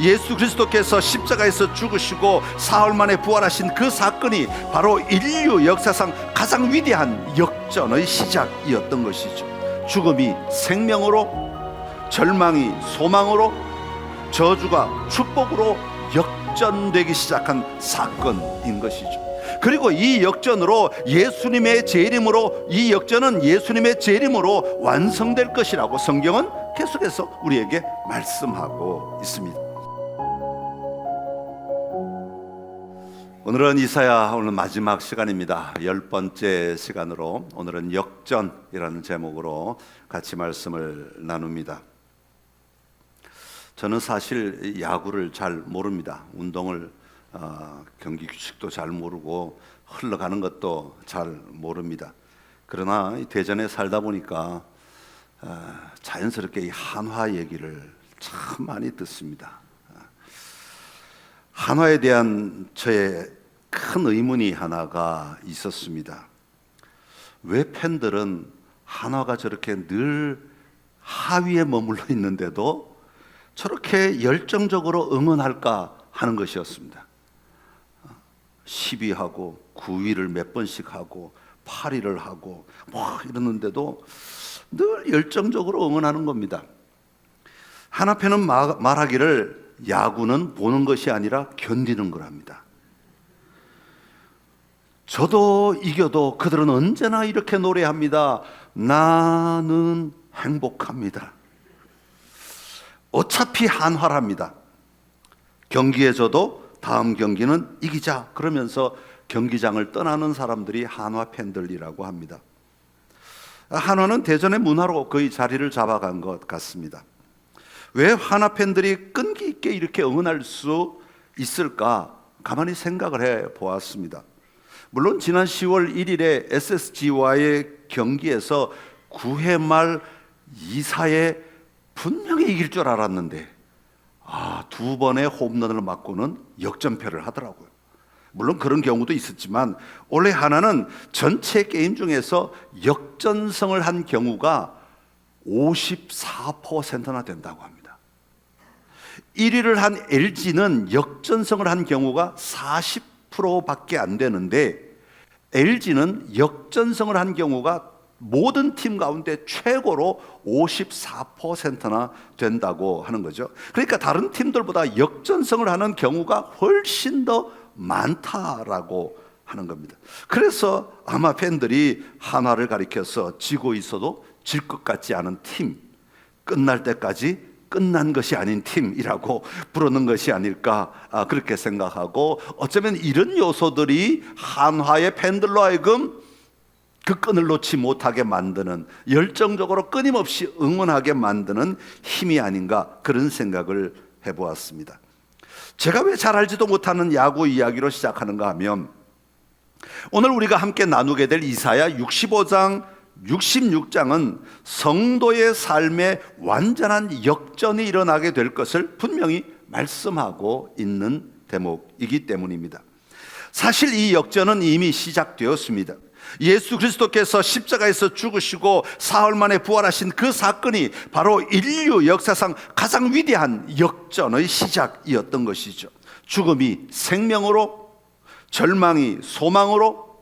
예수 그리스도께서 십자가에서 죽으시고 사흘 만에 부활하신 그 사건이 바로 인류 역사상 가장 위대한 역전의 시작이었던 것이죠. 죽음이 생명으로, 절망이 소망으로, 저주가 축복으로 역전되기 시작한 사건인 것이죠. 그리고 이 역전으로 예수님의 재림으로, 이 역전은 예수님의 재림으로 완성될 것이라고 성경은 계속해서 우리에게 말씀하고 있습니다. 오늘은 이사야 오늘 마지막 시간입니다. 10번째 시간으로 오늘은 역전이라는 제목으로 같이 말씀을 나눕니다. 저는 사실 야구를 잘 모릅니다. 운동을 경기 규칙도 잘 모르고 흘러가는 것도 잘 모릅니다. 그러나 대전에 살다 보니까 자연스럽게 이 한화 얘기를 참 많이 듣습니다. 한화에 대한 저의 큰 의문이 하나가 있었습니다. 왜 팬들은 한화가 저렇게 늘 하위에 머물러 있는데도 저렇게 열정적으로 응원할까 하는 것이었습니다. 10위하고 9위를 몇 번씩 하고 8위를 하고 뭐 이러는데도 늘 열정적으로 응원하는 겁니다. 하나팬은 말하기를 야구는 보는 것이 아니라 견디는 거랍니다. 저도 이겨도 그들은 언제나 이렇게 노래합니다. 나는 행복합니다. 어차피 한화랍니다. 경기에 져도 다음 경기는 이기자 그러면서 경기장을 떠나는 사람들이 한화 팬들이라고 합니다. 한화는 대전의 문화로 거의 자리를 잡아간 것 같습니다. 왜 한화 팬들이 끈기 있게 이렇게 응원할 수 있을까 가만히 생각을 해 보았습니다. 물론 지난 10월 1일에 SSG와의 경기에서 9회 말 2사에 분명히 이길 줄 알았는데 두 번의 홈런을 맞고는 역전패를 하더라고요. 물론 그런 경우도 있었지만 올해 하나는 전체 게임 중에서 역전승을 한 경우가 54%나 된다고 합니다. 1위를 한 LG는 역전승을 한 경우가 40%밖에 안 되는데 LG는 역전승을 한 경우가 모든 팀 가운데 최고로 54%나 된다고 하는 거죠. 그러니까 다른 팀들보다 역전승을 하는 경우가 훨씬 더 많다라고 하는 겁니다. 그래서 아마 팬들이 한화를 가리켜서 지고 있어도 질 것 같지 않은 팀, 끝날 때까지 끝난 것이 아닌 팀이라고 부르는 것이 아닐까 그렇게 생각하고, 어쩌면 이런 요소들이 한화의 팬들로 하여금 그 끈을 놓지 못하게 만드는, 열정적으로 끊임없이 응원하게 만드는 힘이 아닌가 그런 생각을 해보았습니다. 제가 왜 잘 알지도 못하는 야구 이야기로 시작하는가 하면, 오늘 우리가 함께 나누게 될 이사야 65장 66장은 성도의 삶에 완전한 역전이 일어나게 될 것을 분명히 말씀하고 있는 대목이기 때문입니다. 사실 이 역전은 이미 시작되었습니다. 예수 그리스도께서 십자가에서 죽으시고 사흘 만에 부활하신 그 사건이 바로 인류 역사상 가장 위대한 역전의 시작이었던 것이죠. 죽음이 생명으로, 절망이 소망으로,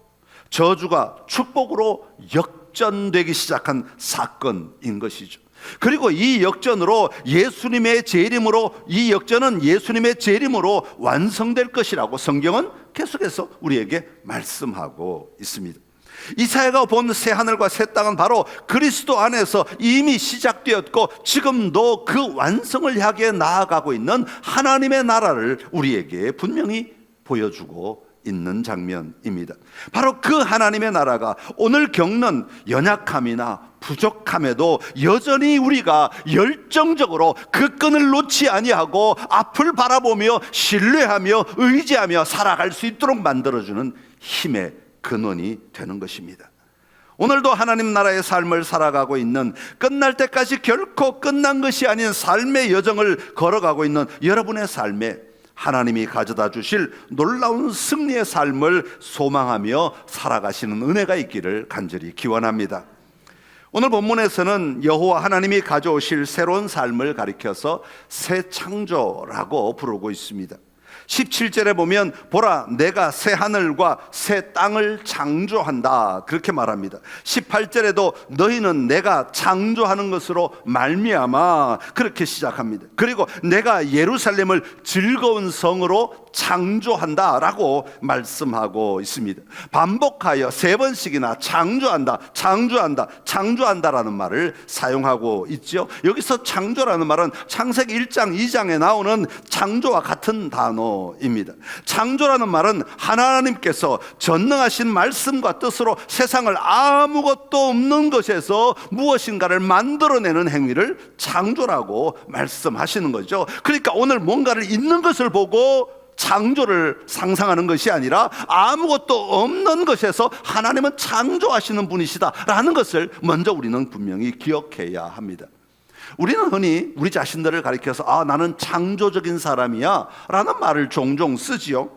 저주가 축복으로 역전되기 시작한 사건인 것이죠. 그리고 이 역전으로 예수님의 재림으로, 이 역전은 예수님의 재림으로 완성될 것이라고 성경은 계속해서 우리에게 말씀하고 있습니다. 이사야가 본 새 하늘과 새 땅은 바로 그리스도 안에서 이미 시작되었고 지금도 그 완성을 향해 나아가고 있는 하나님의 나라를 우리에게 분명히 보여주고 있는 장면입니다. 바로 그 하나님의 나라가 오늘 겪는 연약함이나 부족함에도 여전히 우리가 열정적으로 그 끈을 놓지 아니하고 앞을 바라보며 신뢰하며 의지하며 살아갈 수 있도록 만들어주는 힘의 근원이 되는 것입니다. 오늘도 하나님 나라의 삶을 살아가고 있는, 끝날 때까지 결코 끝난 것이 아닌 삶의 여정을 걸어가고 있는 여러분의 삶에 하나님이 가져다 주실 놀라운 승리의 삶을 소망하며 살아가시는 은혜가 있기를 간절히 기원합니다. 오늘 본문에서는 여호와 하나님이 가져오실 새로운 삶을 가리켜서 새 창조라고 부르고 있습니다. 17절에 보면 보라 내가 새 하늘과 새 땅을 창조한다 그렇게 말합니다. 18절에도 너희는 내가 창조하는 것으로 말미암아 그렇게 시작합니다. 그리고 내가 예루살렘을 즐거운 성으로 창조한다 라고 말씀하고 있습니다. 반복하여 3번씩이나 창조한다 창조한다 창조한다라는 말을 사용하고 있죠. 여기서 창조라는 말은 창세기 1장 2장에 나오는 창조와 같은 단어입니다. 창조라는 말은 하나님께서 전능하신 말씀과 뜻으로 세상을 아무것도 없는 것에서 무엇인가를 만들어내는 행위를 창조라고 말씀하시는 거죠. 그러니까 오늘 뭔가를 있는 것을 보고 창조를 상상하는 것이 아니라 아무것도 없는 것에서 하나님은 창조하시는 분이시다라는 것을 먼저 우리는 분명히 기억해야 합니다. 우리는 흔히 우리 자신들을 가리켜서 나는 창조적인 사람이야 라는 말을 종종 쓰지요.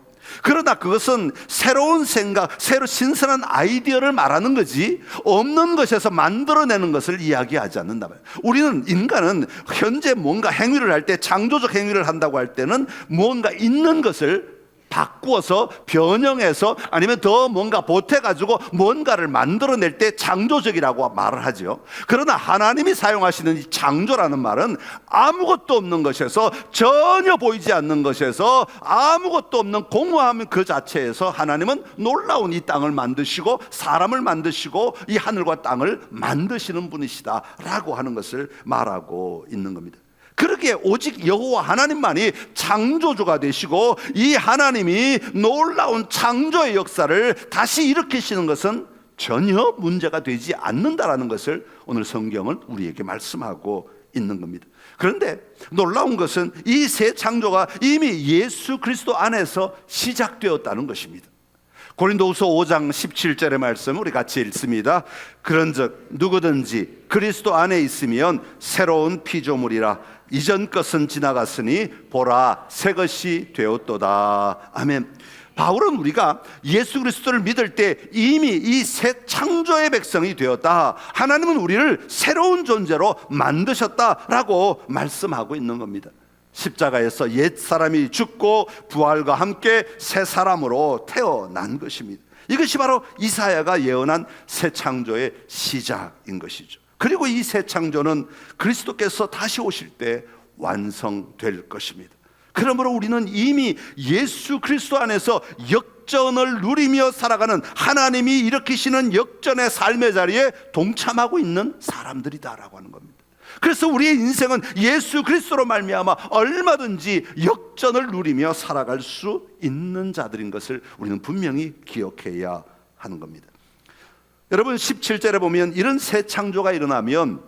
그러나 그것은 새로운 생각, 새로 신선한 아이디어를 말하는 거지 없는 것에서 만들어내는 것을 이야기하지 않는다. 우리는 인간은 현재 뭔가 행위를 할 때 창조적 행위를 한다고 할 때는 뭔가 있는 것을 바꾸어서 변형해서 아니면 더 뭔가 보태가지고 뭔가를 만들어낼 때 창조적이라고 말을 하죠. 그러나 하나님이 사용하시는 이 창조라는 말은 아무것도 없는 것에서 전혀 보이지 않는 것에서 아무것도 없는 공허함 그 자체에서 하나님은 놀라운 이 땅을 만드시고 사람을 만드시고 이 하늘과 땅을 만드시는 분이시다 라고 하는 것을 말하고 있는 겁니다. 그러기에 오직 여호와 하나님만이 창조주가 되시고 이 하나님이 놀라운 창조의 역사를 다시 일으키시는 것은 전혀 문제가 되지 않는다라는 것을 오늘 성경은 우리에게 말씀하고 있는 겁니다. 그런데 놀라운 것은 이 새 창조가 이미 예수 그리스도 안에서 시작되었다는 것입니다. 고린도후서 5장 17절의 말씀 우리 같이 읽습니다. 그런즉 누구든지 그리스도 안에 있으면 새로운 피조물이라 이전 것은 지나갔으니 보라 새 것이 되었도다. 아멘. 바울은 우리가 예수 그리스도를 믿을 때 이미 이 새 창조의 백성이 되었다. 하나님은 우리를 새로운 존재로 만드셨다라고 말씀하고 있는 겁니다. 십자가에서 옛 사람이 죽고 부활과 함께 새 사람으로 태어난 것입니다. 이것이 바로 이사야가 예언한 새 창조의 시작인 것이죠. 그리고 이 새 창조는 그리스도께서 다시 오실 때 완성될 것입니다. 그러므로 우리는 이미 예수 그리스도 안에서 역전을 누리며 살아가는 하나님이 일으키시는 역전의 삶의 자리에 동참하고 있는 사람들이다라고 하는 겁니다. 그래서 우리의 인생은 예수 그리스도로 말미암아 얼마든지 역전을 누리며 살아갈 수 있는 자들인 것을 우리는 분명히 기억해야 하는 겁니다. 여러분 17절에 보면 이런 새 창조가 일어나면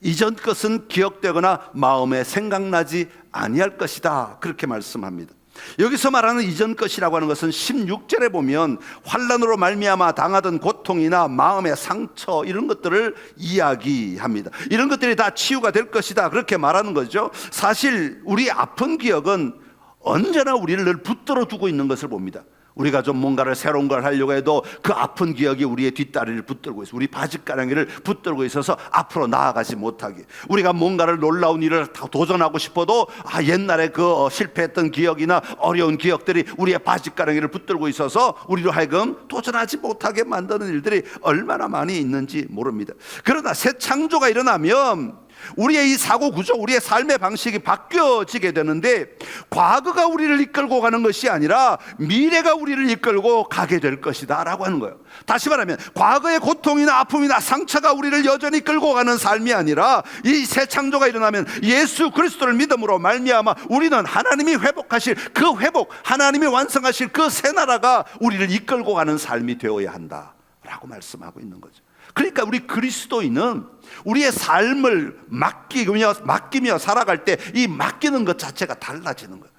이전 것은 기억되거나 마음에 생각나지 아니할 것이다 그렇게 말씀합니다. 여기서 말하는 이전 것이라고 하는 것은 16절에 보면 환난으로 말미암아 당하던 고통이나 마음의 상처 이런 것들을 이야기합니다. 이런 것들이 다 치유가 될 것이다 그렇게 말하는 거죠. 사실 우리 아픈 기억은 언제나 우리를 늘 붙들어 두고 있는 것을 봅니다. 우리가 좀 뭔가를 새로운 걸 하려고 해도 그 아픈 기억이 우리의 뒷다리를 붙들고 있어. 우리 바짓가랑이를 붙들고 있어서 앞으로 나아가지 못하게. 우리가 뭔가를 놀라운 일을 도전하고 싶어도 옛날에 그 실패했던 기억이나 어려운 기억들이 우리의 바짓가랑이를 붙들고 있어서 우리로 하여금 도전하지 못하게 만드는 일들이 얼마나 많이 있는지 모릅니다. 그러나 새 창조가 일어나면 우리의 이 사고 구조, 우리의 삶의 방식이 바뀌어지게 되는데 과거가 우리를 이끌고 가는 것이 아니라 미래가 우리를 이끌고 가게 될 것이다 라고 하는 거예요. 다시 말하면 과거의 고통이나 아픔이나 상처가 우리를 여전히 끌고 가는 삶이 아니라 이 새 창조가 일어나면 예수 그리스도를 믿음으로 말미암아 우리는 하나님이 회복하실 그 회복, 하나님이 완성하실 그 새 나라가 우리를 이끌고 가는 삶이 되어야 한다 라고 말씀하고 있는 거죠. 그러니까 우리 그리스도인은 우리의 삶을 맡기며 살아갈 때 이 맡기는 것 자체가 달라지는 거예요.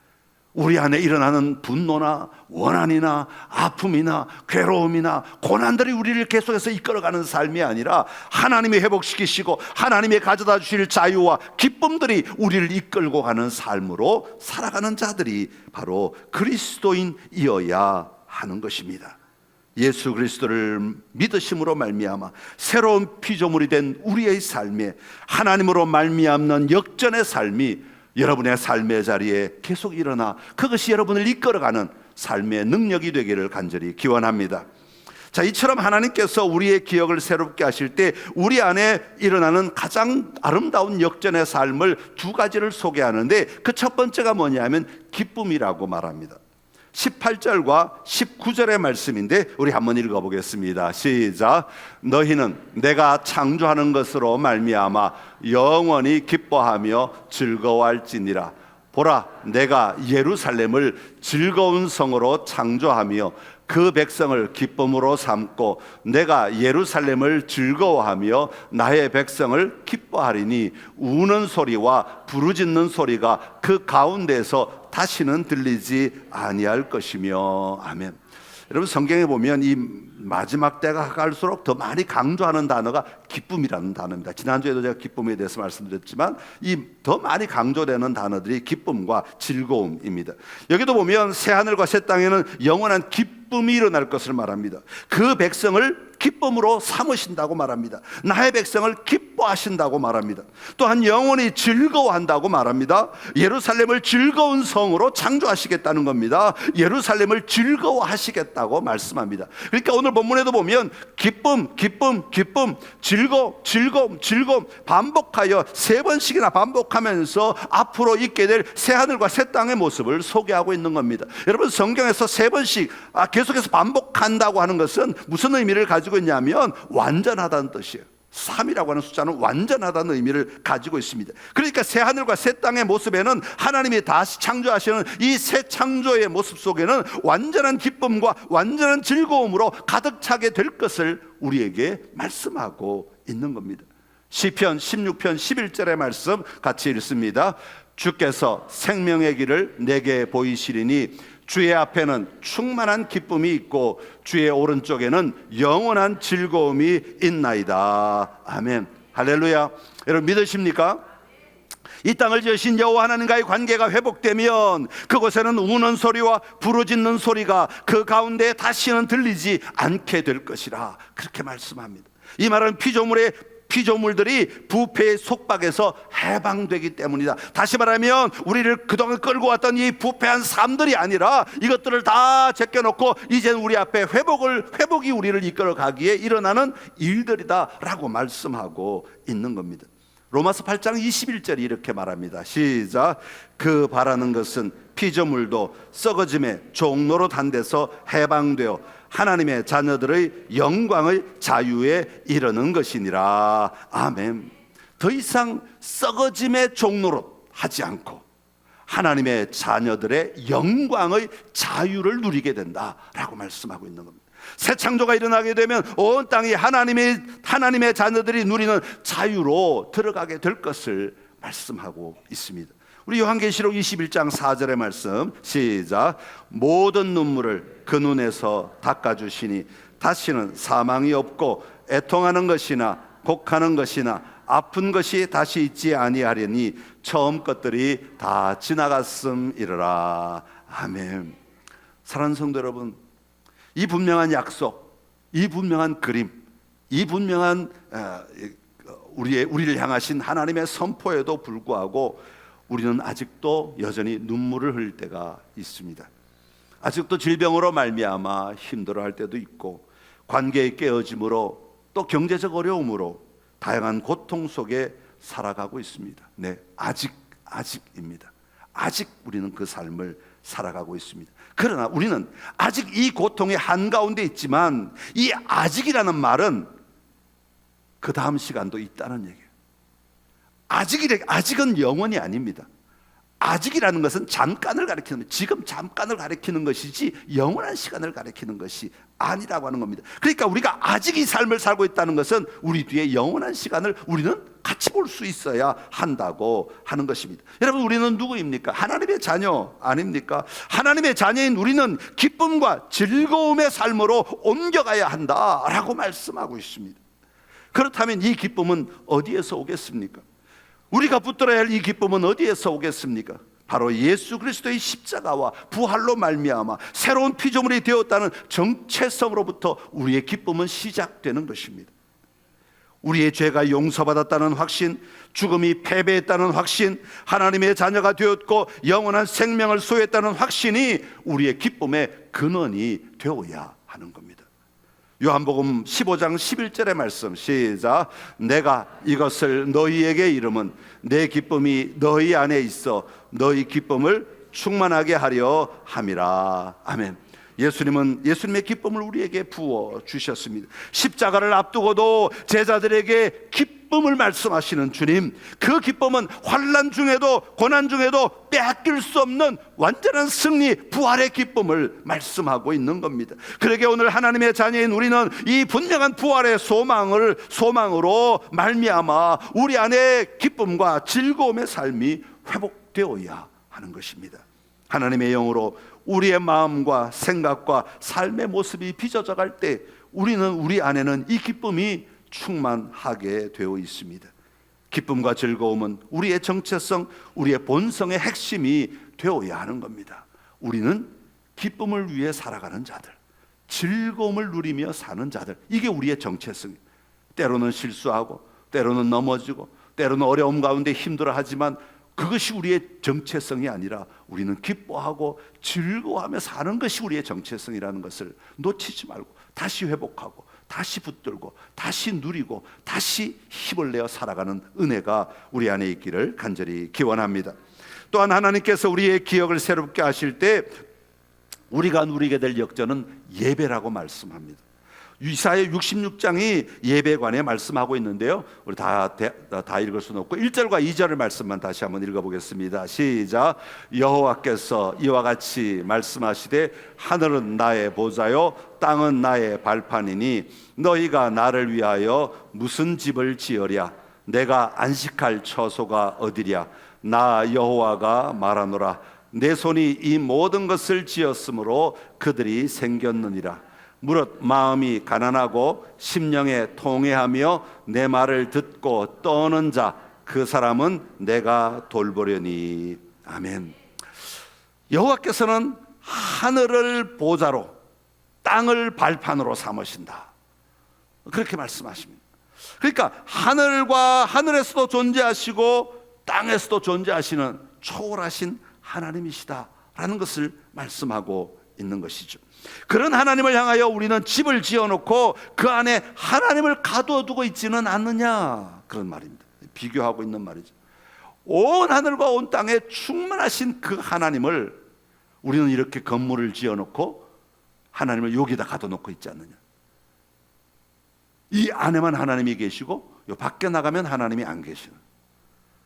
우리 안에 일어나는 분노나 원한이나 아픔이나 괴로움이나 고난들이 우리를 계속해서 이끌어가는 삶이 아니라 하나님이 회복시키시고 하나님이 가져다 주실 자유와 기쁨들이 우리를 이끌고 가는 삶으로 살아가는 자들이 바로 그리스도인이어야 하는 것입니다. 예수 그리스도를 믿으심으로 말미암아 새로운 피조물이 된 우리의 삶에 하나님으로 말미암는 역전의 삶이 여러분의 삶의 자리에 계속 일어나 그것이 여러분을 이끌어가는 삶의 능력이 되기를 간절히 기원합니다. 자, 이처럼 하나님께서 우리의 기억을 새롭게 하실 때 우리 안에 일어나는 가장 아름다운 역전의 삶을 두 가지를 소개하는데, 그 첫 번째가 뭐냐면 기쁨이라고 말합니다. 18절과 19절의 말씀인데 우리 한번 읽어보겠습니다. 시작. 너희는 내가 창조하는 것으로 말미암아 영원히 기뻐하며 즐거워할지니라. 보라, 내가 예루살렘을 즐거운 성으로 창조하며 그 백성을 기쁨으로 삼고 내가 예루살렘을 즐거워하며 나의 백성을 기뻐하리니 우는 소리와 부르짖는 소리가 그 가운데서 다시는 들리지 아니할 것이며. 아멘. 여러분, 성경에 보면 이 마지막 때가 갈수록 더 많이 강조하는 단어가 기쁨이라는 단어입니다. 지난주에도 제가 기쁨에 대해서 말씀드렸지만 이 더 많이 강조되는 단어들이 기쁨과 즐거움입니다. 여기도 보면 새하늘과 새 땅에는 영원한 기쁨이 일어날 것을 말합니다. 그 백성을 기쁨으로 삼으신다고 말합니다. 나의 백성을 기뻐하신다고 말합니다. 또한 영원히 즐거워한다고 말합니다. 예루살렘을 즐거운 성으로 창조하시겠다는 겁니다. 예루살렘을 즐거워하시겠다고 말씀합니다. 그러니까 오늘 본문에도 보면 기쁨, 기쁨, 기쁨, 즐거움, 즐거움, 즐거움 반복하여 세 번씩이나 반복하면서 앞으로 있게 될 새하늘과 새 땅의 모습을 소개하고 있는 겁니다. 여러분, 성경에서 세 번씩 계속해서 반복한다고 하는 것은 무슨 의미를 가지고 있냐면 완전하다는 뜻이에요. 3이라고 하는 숫자는 완전하다는 의미를 가지고 있습니다. 그러니까 새하늘과 새 땅의 모습에는 하나님이 다시 창조하시는 이 새 창조의 모습 속에는 완전한 기쁨과 완전한 즐거움으로 가득 차게 될 것을 우리에게 말씀하고 있는 겁니다. 시편 16편 11절의 말씀 같이 읽습니다. 주께서 생명의 길을 내게 보이시리니 주의 앞에는 충만한 기쁨이 있고 주의 오른쪽에는 영원한 즐거움이 있나이다. 아멘. 할렐루야. 여러분, 믿으십니까? 이 땅을 지으신 여호와 하나님과의 관계가 회복되면 그곳에는 우는 소리와 부르짖는 소리가 그 가운데 다시는 들리지 않게 될 것이라, 그렇게 말씀합니다. 이 말은 피조물들이 부패의 속박에서 해방되기 때문이다. 다시 말하면 우리를 그동안 끌고 왔던 이 부패한 삶들이 아니라 이것들을 다 제껴놓고 이제는 우리 앞에 회복이 우리를 이끌어가기에 일어나는 일들이다 라고 말씀하고 있는 겁니다. 로마서 8장 21절이 이렇게 말합니다. 시작. 그 바라는 것은 피조물도 썩어짐의 종로로 단 데서 해방되어 하나님의 자녀들의 영광의 자유에 이르는 것이니라. 아멘. 더 이상 썩어짐의 종로로 하지 않고 하나님의 자녀들의 영광의 자유를 누리게 된다라고 말씀하고 있는 겁니다. 새 창조가 일어나게 되면 온 땅이 하나님의 자녀들이 누리는 자유로 들어가게 될 것을 말씀하고 있습니다. 우리 요한계시록 21장 4절의 말씀 시작. 모든 눈물을 그 눈에서 닦아주시니 다시는 사망이 없고 애통하는 것이나 곡하는 것이나 아픈 것이 다시 있지 아니하려니 처음 것들이 다 지나갔음이러라. 아멘. 사랑하는 성도 여러분, 이 분명한 약속, 이 분명한 그림, 이 분명한 우리를 향하신 하나님의 선포에도 불구하고 우리는 아직도 여전히 눈물을 흘릴 때가 있습니다. 아직도 질병으로 말미암아 힘들어할 때도 있고 관계의 깨어짐으로 또 경제적 어려움으로 다양한 고통 속에 살아가고 있습니다. 네, 아직입니다. 아직 우리는 그 삶을 살아가고 있습니다. 그러나 우리는 아직 이 고통의 한가운데 있지만 이 아직이라는 말은 그 다음 시간도 있다는 얘기예요. 아직은 영원이 아닙니다. 아직이라는 것은 잠깐을 가리키는 거예요. 지금 잠깐을 가리키는 것이지 영원한 시간을 가리키는 것이 아니라고 하는 겁니다. 그러니까 우리가 아직 이 삶을 살고 있다는 것은 우리 뒤에 영원한 시간을 우리는 같이 볼 수 있어야 한다고 하는 것입니다. 여러분, 우리는 누구입니까? 하나님의 자녀 아닙니까? 하나님의 자녀인 우리는 기쁨과 즐거움의 삶으로 옮겨가야 한다라고 말씀하고 있습니다. 그렇다면 이 기쁨은 어디에서 오겠습니까? 우리가 붙들어야 할 이 기쁨은 어디에서 오겠습니까? 바로 예수 그리스도의 십자가와 부활로 말미암아 새로운 피조물이 되었다는 정체성으로부터 우리의 기쁨은 시작되는 것입니다. 우리의 죄가 용서받았다는 확신, 죽음이 패배했다는 확신, 하나님의 자녀가 되었고 영원한 생명을 소유했다는 확신이 우리의 기쁨의 근원이 되어야 하는 겁니다. 요한복음 15장 11절의 말씀, 시작. 내가 이것을 너희에게 이름은 내 기쁨이 너희 안에 있어 너희 기쁨을 충만하게 하려 함이라. 아멘. 예수님의 기쁨을 우리에게 부어 주셨습니다. 십자가를 앞두고도 제자들에게 기쁨을 말씀하시는 주님, 그 기쁨은 환난 중에도 고난 중에도 빼앗길 수 없는 완전한 승리, 부활의 기쁨을 말씀하고 있는 겁니다. 그러게 오늘 하나님의 자녀인 우리는 이 분명한 부활의 소망으로 말미암아 우리 안에 기쁨과 즐거움의 삶이 회복되어야 하는 것입니다. 하나님의 영으로 우리의 마음과 생각과 삶의 모습이 빚어져 갈 때 우리 안에는 이 기쁨이 충만하게 되어 있습니다. 기쁨과 즐거움은 우리의 정체성, 우리의 본성의 핵심이 되어야 하는 겁니다. 우리는 기쁨을 위해 살아가는 자들, 즐거움을 누리며 사는 자들, 이게 우리의 정체성이에요. 때로는 실수하고 때로는 넘어지고 때로는 어려움 가운데 힘들어하지만 그것이 우리의 정체성이 아니라 우리는 기뻐하고 즐거워하며 사는 것이 우리의 정체성이라는 것을 놓치지 말고 다시 회복하고 다시 붙들고 다시 누리고 다시 힘을 내어 살아가는 은혜가 우리 안에 있기를 간절히 기원합니다. 또한 하나님께서 우리의 기억을 새롭게 하실 때 우리가 누리게 될 역전은 예배라고 말씀합니다. 이사야 66장이 예배에 관해 말씀하고 있는데요, 우리 다 읽을 수는 없고 1절과 2절의 말씀만 다시 한번 읽어보겠습니다. 시작. 여호와께서 이와 같이 말씀하시되 하늘은 나의 보좌요 땅은 나의 발판이니 너희가 나를 위하여 무슨 집을 지으랴. 내가 안식할 처소가 어디랴. 나 여호와가 말하노라. 내 손이 이 모든 것을 지었으므로 그들이 생겼느니라. 무릇 마음이 가난하고 심령에 통회하며 내 말을 듣고 떠는 자, 그 사람은 내가 돌보려니. 아멘. 여호와께서는 하늘을 보좌로 땅을 발판으로 삼으신다, 그렇게 말씀하십니다. 그러니까 하늘에서도 존재하시고 땅에서도 존재하시는 초월하신 하나님이시다라는 것을 말씀하고 있는 것이죠. 그런 하나님을 향하여 우리는 집을 지어놓고 그 안에 하나님을 가두어 두고 있지는 않느냐, 그런 말입니다. 비교하고 있는 말이죠. 온 하늘과 온 땅에 충만하신 그 하나님을 우리는 이렇게 건물을 지어놓고 하나님을 여기다 가둬놓고 있지 않느냐. 이 안에만 하나님이 계시고 요 밖에 나가면 하나님이 안 계시는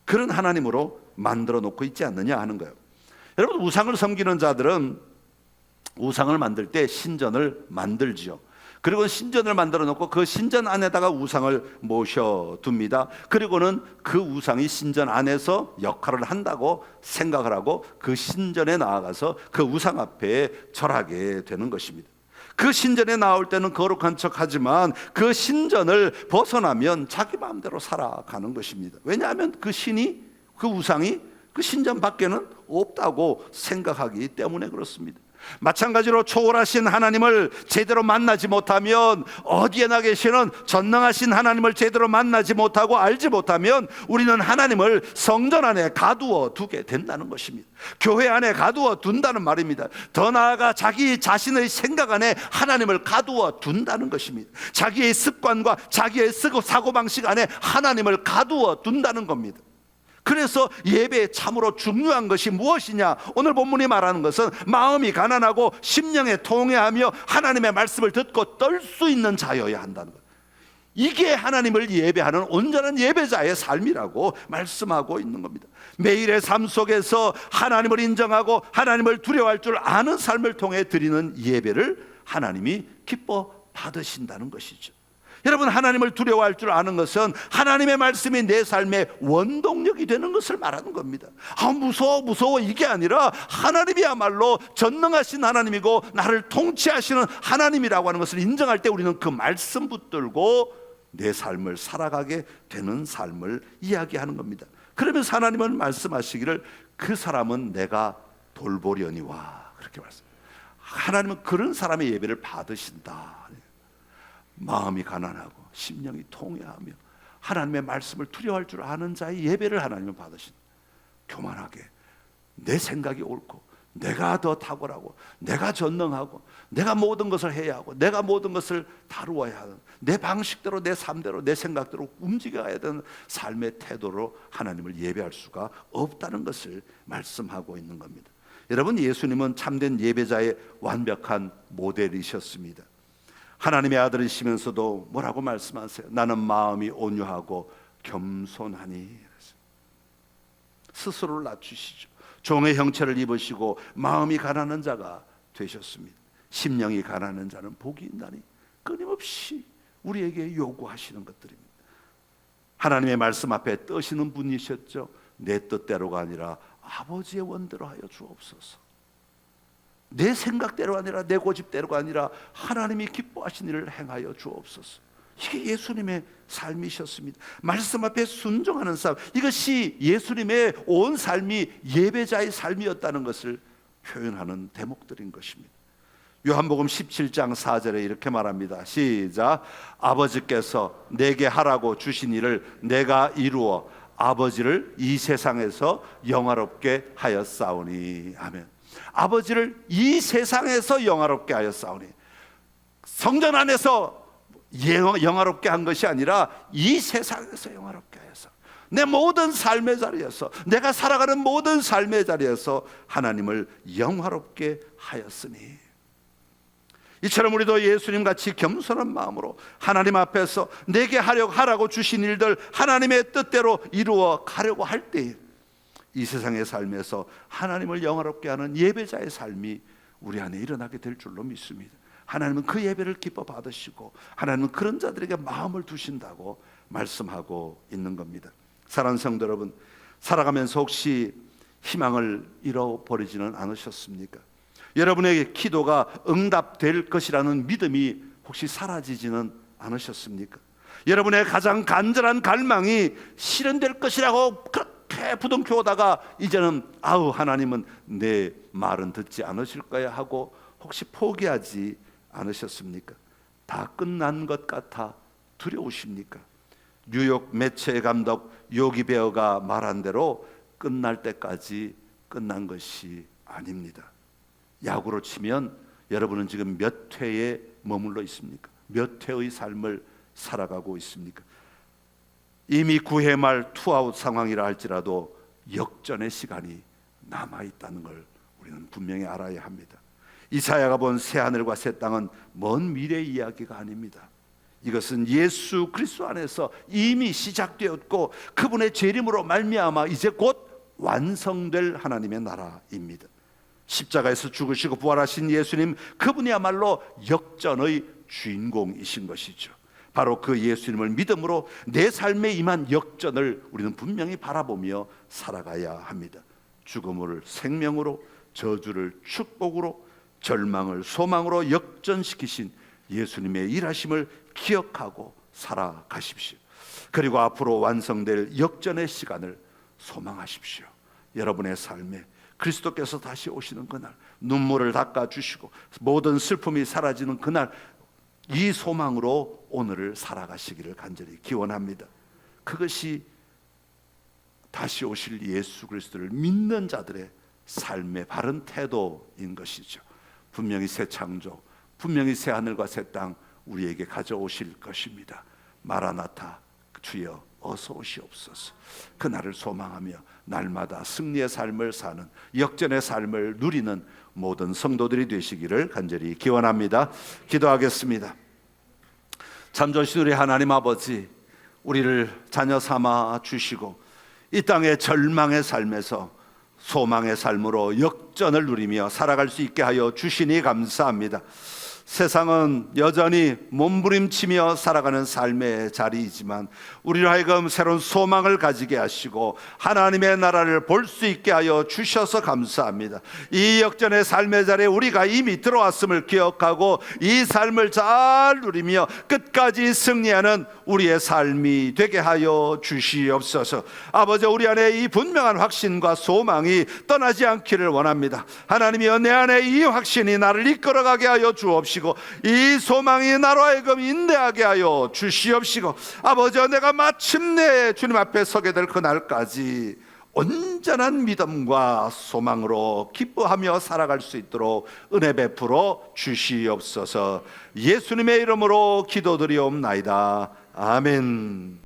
그런 하나님으로 만들어 놓고 있지 않느냐 하는 거예요. 여러분, 우상을 섬기는 자들은 우상을 만들 때 신전을 만들지요. 그리고 신전을 만들어 놓고 그 신전 안에다가 우상을 모셔둡니다. 그리고는 그 우상이 신전 안에서 역할을 한다고 생각을 하고 그 신전에 나아가서 그 우상 앞에 절하게 되는 것입니다. 그 신전에 나올 때는 거룩한 척하지만 그 신전을 벗어나면 자기 마음대로 살아가는 것입니다. 왜냐하면 그 우상이 그 신전 밖에는 없다고 생각하기 때문에 그렇습니다. 마찬가지로 초월하신 하나님을 제대로 만나지 못하면, 어디에나 계시는 전능하신 하나님을 제대로 만나지 못하고 알지 못하면 우리는 하나님을 성전 안에 가두어 두게 된다는 것입니다. 교회 안에 가두어 둔다는 말입니다. 더 나아가 자기 자신의 생각 안에 하나님을 가두어 둔다는 것입니다. 자기의 습관과 자기의 사고방식 안에 하나님을 가두어 둔다는 겁니다. 그래서 예배에 참으로 중요한 것이 무엇이냐? 오늘 본문이 말하는 것은 마음이 가난하고 심령에 통회하며 하나님의 말씀을 듣고 떨 수 있는 자여야 한다는 것. 이게 하나님을 예배하는 온전한 예배자의 삶이라고 말씀하고 있는 겁니다. 매일의 삶 속에서 하나님을 인정하고 하나님을 두려워할 줄 아는 삶을 통해 드리는 예배를 하나님이 기뻐 받으신다는 것이죠. 여러분, 하나님을 두려워할 줄 아는 것은 하나님의 말씀이 내 삶의 원동력이 되는 것을 말하는 겁니다. 무서워 이게 아니라 하나님이야말로 전능하신 하나님이고 나를 통치하시는 하나님이라고 하는 것을 인정할 때 우리는 그 말씀 붙들고 내 삶을 살아가게 되는 삶을 이야기하는 겁니다. 그러면서 하나님은 말씀하시기를 그 사람은 내가 돌보려니와. 그렇게 말씀합니다. 하나님은 그런 사람의 예배를 받으신다. 마음이 가난하고 심령이 통회하며 하나님의 말씀을 두려워할 줄 아는 자의 예배를 하나님은 받으신다. 교만하게 내 생각이 옳고 내가 더 탁월하고 내가 전능하고 내가 모든 것을 해야 하고 내가 모든 것을 다루어야 하는 내 방식대로 내 삶대로 내 생각대로 움직여야 되는 삶의 태도로 하나님을 예배할 수가 없다는 것을 말씀하고 있는 겁니다. 여러분, 예수님은 참된 예배자의 완벽한 모델이셨습니다. 하나님의 아들이시면서도 뭐라고 말씀하세요? 나는 마음이 온유하고 겸손하니. 스스로를 낮추시죠. 종의 형체를 입으시고 마음이 가난한 자가 되셨습니다. 심령이 가난한 자는 복이 있나니. 끊임없이 우리에게 요구하시는 것들입니다. 하나님의 말씀 앞에 뜨시는 분이셨죠. 내 뜻대로가 아니라 아버지의 원대로 하여 주옵소서. 내 생각대로 아니라 내 고집대로가 아니라 하나님이 기뻐하신 일을 행하여 주옵소서. 이게 예수님의 삶이셨습니다. 말씀 앞에 순종하는 삶, 이것이 예수님의 온 삶이 예배자의 삶이었다는 것을 표현하는 대목들인 것입니다. 요한복음 17장 4절에 이렇게 말합니다. 시작. 아버지께서 내게 하라고 주신 일을 내가 이루어 아버지를 이 세상에서 영화롭게 하였사오니. 아멘. 아버지를 이 세상에서 영화롭게 하였사오니. 성전 안에서 영화롭게 한 것이 아니라 이 세상에서 영화롭게 하여서 내 모든 삶의 자리에서 내가 살아가는 모든 삶의 자리에서 하나님을 영화롭게 하였으니. 이처럼 우리도 예수님 같이 겸손한 마음으로 하나님 앞에서 내게 하라고 주신 일들 하나님의 뜻대로 이루어 가려고 할 때 이 세상의 삶에서 하나님을 영화롭게 하는 예배자의 삶이 우리 안에 일어나게 될 줄로 믿습니다. 하나님은 그 예배를 기뻐 받으시고 하나님은 그런 자들에게 마음을 두신다고 말씀하고 있는 겁니다. 사랑하는 성도 여러분, 살아가면서 혹시 희망을 잃어버리지는 않으셨습니까? 여러분의 기도가 응답될 것이라는 믿음이 혹시 사라지지는 않으셨습니까? 여러분의 가장 간절한 갈망이 실현될 것이라고 그렇게 부둥켜 오다가 이제는 하나님은 내 말은 듣지 않으실 거야 하고 혹시 포기하지 않으셨습니까? 다 끝난 것 같아 두려우십니까? 뉴욕 매체 감독 요기 베어가 말한 대로 끝날 때까지 끝난 것이 아닙니다. 야구로 치면 여러분은 지금 몇 회에 머물러 있습니까? 몇 회의 삶을 살아가고 있습니까? 이미 9회 말 투아웃 상황이라 할지라도 역전의 시간이 남아있다는 걸 우리는 분명히 알아야 합니다. 이사야가 본 새하늘과 새 땅은 먼 미래 이야기가 아닙니다. 이것은 예수 그리스도 안에서 이미 시작되었고 그분의 재림으로 말미암아 이제 곧 완성될 하나님의 나라입니다. 십자가에서 죽으시고 부활하신 예수님, 그분이야말로 역전의 주인공이신 것이죠. 바로 그 예수님을 믿음으로 내 삶에 임한 역전을 우리는 분명히 바라보며 살아가야 합니다. 죽음을 생명으로, 저주를 축복으로, 절망을 소망으로 역전시키신 예수님의 일하심을 기억하고 살아가십시오. 그리고 앞으로 완성될 역전의 시간을 소망하십시오. 여러분의 삶에 그리스도께서 다시 오시는 그날, 눈물을 닦아주시고 모든 슬픔이 사라지는 그날, 이 소망으로 오늘을 살아가시기를 간절히 기원합니다. 그것이 다시 오실 예수 그리스도를 믿는 자들의 삶의 바른 태도인 것이죠. 분명히 새 창조, 분명히 새 하늘과 새 땅 우리에게 가져오실 것입니다. 마라나타, 주여 어서 오시옵소서. 그날을 소망하며 날마다 승리의 삶을 사는, 역전의 삶을 누리는 모든 성도들이 되시기를 간절히 기원합니다. 기도하겠습니다. 참 좋으신 우리 하나님 아버지, 우리를 자녀 삼아 주시고 이 땅의 절망의 삶에서 소망의 삶으로 역전을 누리며 살아갈 수 있게 하여 주시니 감사합니다. 세상은 여전히 몸부림치며 살아가는 삶의 자리이지만 우리를 하여금 새로운 소망을 가지게 하시고 하나님의 나라를 볼 수 있게 하여 주셔서 감사합니다. 이 역전의 삶의 자리에 우리가 이미 들어왔음을 기억하고 이 삶을 잘 누리며 끝까지 승리하는 우리의 삶이 되게 하여 주시옵소서. 아버지, 우리 안에 이 분명한 확신과 소망이 떠나지 않기를 원합니다. 하나님이여, 내 안에 이 확신이 나를 이끌어가게 하여 주옵시고 이 소망이 나로 하여금 인내하게 하여 주시옵시고 아버지여, 내가 마침내 주님 앞에 서게 될 그날까지 온전한 믿음과 소망으로 기뻐하며 살아갈 수 있도록 은혜 베풀어 주시옵소서. 예수님의 이름으로 기도드리옵나이다. 아멘.